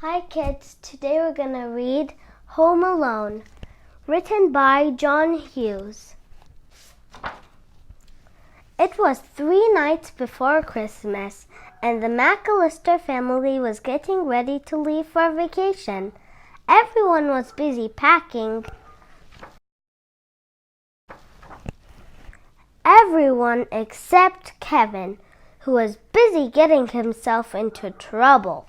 Hi kids, today we're going to read Home Alone, written by John Hughes. It was 3 nights before Christmas, and the McAllister family was getting ready to leave for vacation. Everyone was busy packing. Everyone except Kevin, who was busy getting himself into trouble.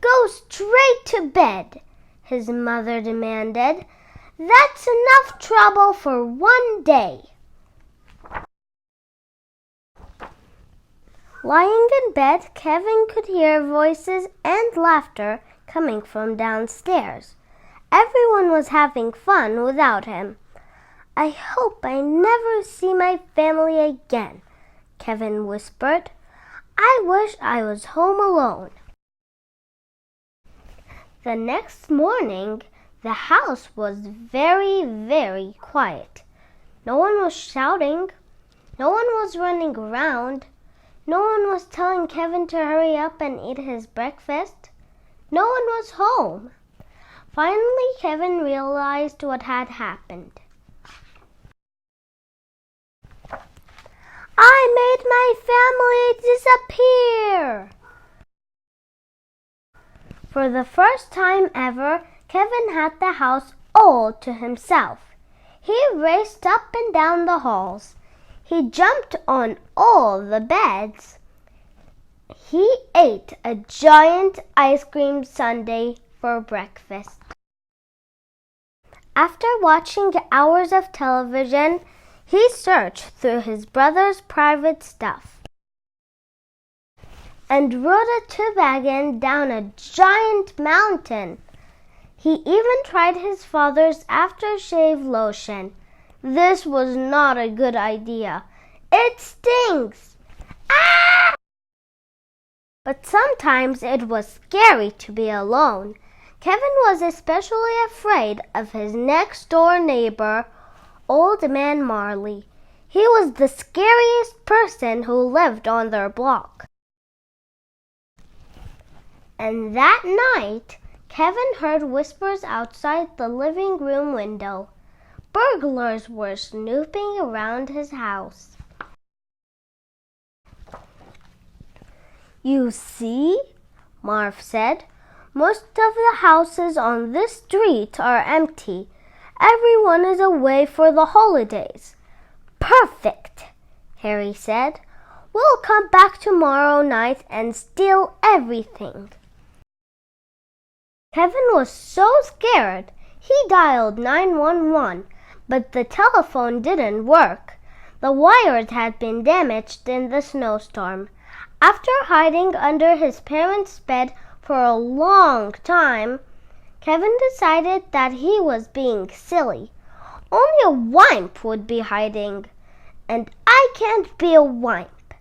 "Go straight to bed," his mother demanded. "That's enough trouble for one day." Lying in bed, Kevin could hear voices and laughter coming from downstairs. Everyone was having fun without him. "I hope I never see my family again," Kevin whispered. "I wish I was home alone." The next morning, the house was very, very quiet. No one was shouting. No one was running around. No one was telling Kevin to hurry up and eat his breakfast. No one was home. Finally, Kevin realized what had happened. "I made my family disappear!" For the first time ever, Kevin had the house all to himself. He raced up and down the halls. He jumped on all the beds. He ate a giant ice cream sundae for breakfast. After watching hours of television, he searched through his brother's private stuff and rode a toboggan down a giant mountain. He even tried his father's aftershave lotion. This was not a good idea. "It stings!" "Ah!" But sometimes it was scary to be alone. Kevin was especially afraid of his next-door neighbor, Old Man Marley. He was the scariest person who lived on their block. And that night, Kevin heard whispers outside the living room window. Burglars were snooping around his house. "You see," Marv said, "most of the houses on this street are empty. Everyone is away for the holidays." "Perfect," Harry said. "We'll come back tomorrow night and steal everything." Kevin was so scared, he dialed 911, but the telephone didn't work. The wires had been damaged in the snowstorm. After hiding under his parents' bed for a long time, Kevin decided that he was being silly. Only a wimp would be hiding, and I can't be a wimp.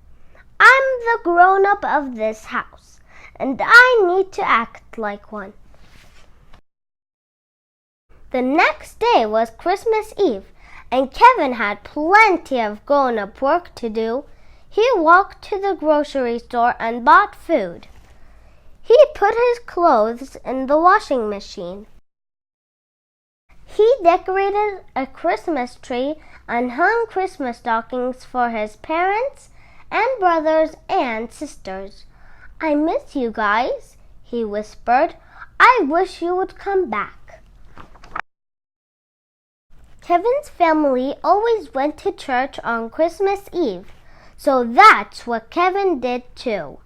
I'm the grown-up of this house, and I need to act like one. The next day was Christmas Eve, and Kevin had plenty of grown-up work to do. He walked to the grocery store and bought food. He put his clothes in the washing machine. He decorated a Christmas tree and hung Christmas stockings for his parents and brothers and sisters. "I miss you guys," he whispered. "I wish you would come back." Kevin's family always went to church on Christmas Eve, so that's what Kevin did too.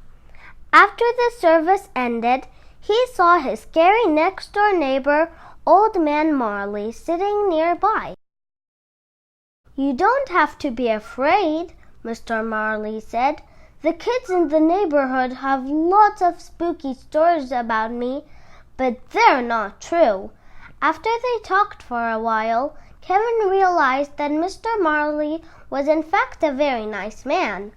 After the service ended, he saw his scary next-door neighbor, Old Man Marley, sitting nearby. "You don't have to be afraid," Mr. Marley said. "The kids in the neighborhood have lots of spooky stories about me, but they're not true." After they talked for a while, Kevin realized that Mr. Marley was in fact a very nice man.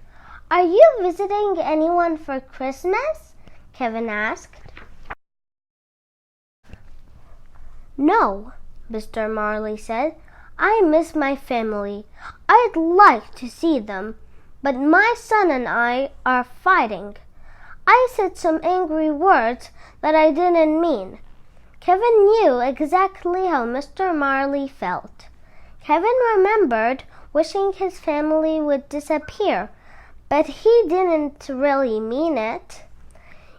"Are you visiting anyone for Christmas?" Kevin asked. "No," Mr. Marley said. "I miss my family. I'd like to see them, but my son and I are fighting. I said some angry words that I didn't mean." Kevin knew exactly how Mr. Marley felt. Kevin remembered wishing his family would disappear, but he didn't really mean it.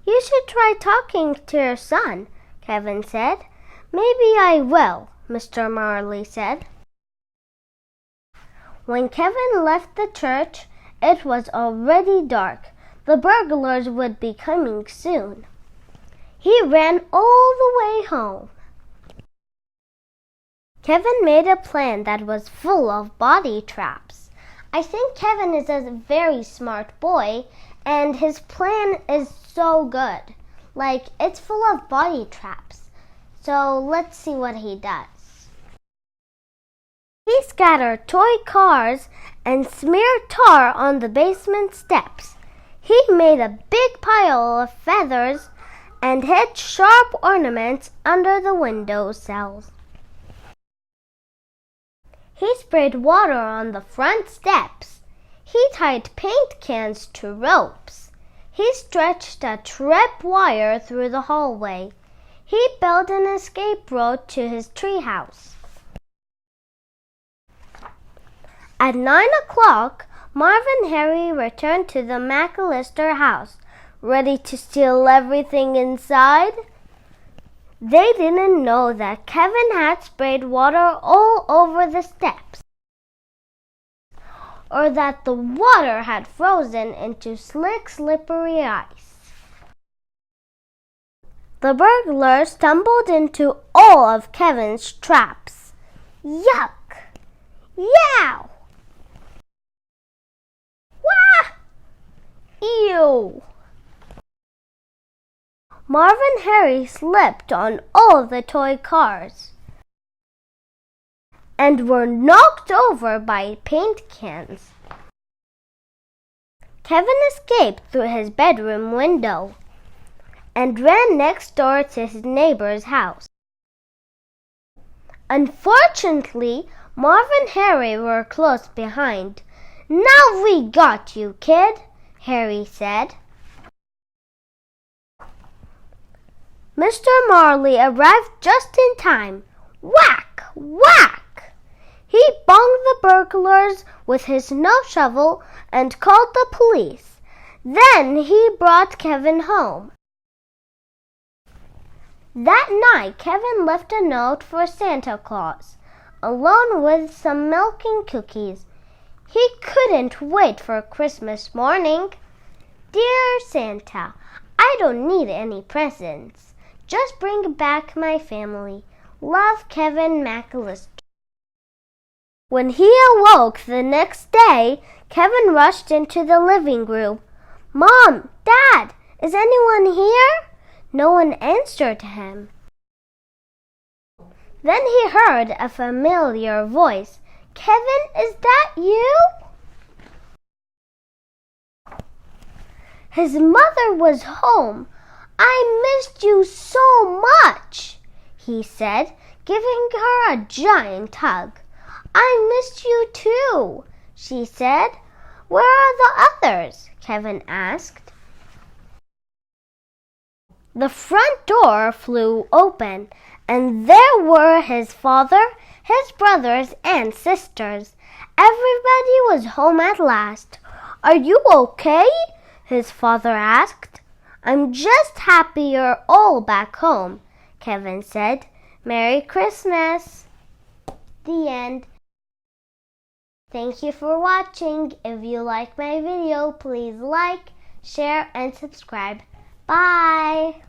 "You should try talking to your son," Kevin said. "Maybe I will," Mr. Marley said. When Kevin left the church, it was already dark. The burglars would be coming soon. He ran all the way home. Kevin made a plan that was full of body traps. I think Kevin is a very smart boy, and his plan is so good. Like, it's full of body traps. So let's see what he does. He scattered toy cars and smeared tar on the basement steps. He made a big pile of feathers and hid sharp ornaments under the window sills. He sprayed water on the front steps. He tied paint cans to ropes. He stretched a trip wire through the hallway. He built an escape road to his treehouse. At 9 o'clock, Marv and Harry returned to the McAllister house, ready to steal everything inside. They didn't know that Kevin had sprayed water all over the steps, or that the water had frozen into slick, slippery ice. The burglars stumbled into all of Kevin's traps. Yuck! Yow! Wah! Ew! Marv and Harry slipped on all the toy cars and were knocked over by paint cans. Kevin escaped through his bedroom window and ran next door to his neighbor's house. Unfortunately, Marv and Harry were close behind. "Now we got you, kid," Harry said. Mr. Marley arrived just in time. Whack! Whack! He bonged the burglars with his snow shovel and called the police. Then he brought Kevin home. That night, Kevin left a note for Santa Claus, along with some milk and cookies. He couldn't wait for Christmas morning. "Dear Santa, I don't need any presents. Just bring back my family. Love, Kevin McAllister." When he awoke the next day, Kevin rushed into the living room. "Mom, Dad, is anyone here?" No one answered him. Then he heard a familiar voice. "Kevin, is that you?" His mother was home. "I missed you so much," he said, giving her a giant hug. "I missed you too," she said. "Where are the others?" Kevin asked. The front door flew open, and there were his father, his brothers, and sisters. Everybody was home at last. "Are you okay?" his father asked. "I'm just happy you're all back home," Kevin said. "Merry Christmas." The end. Thank you for watching. If you like my video, please like, share, and subscribe. Bye!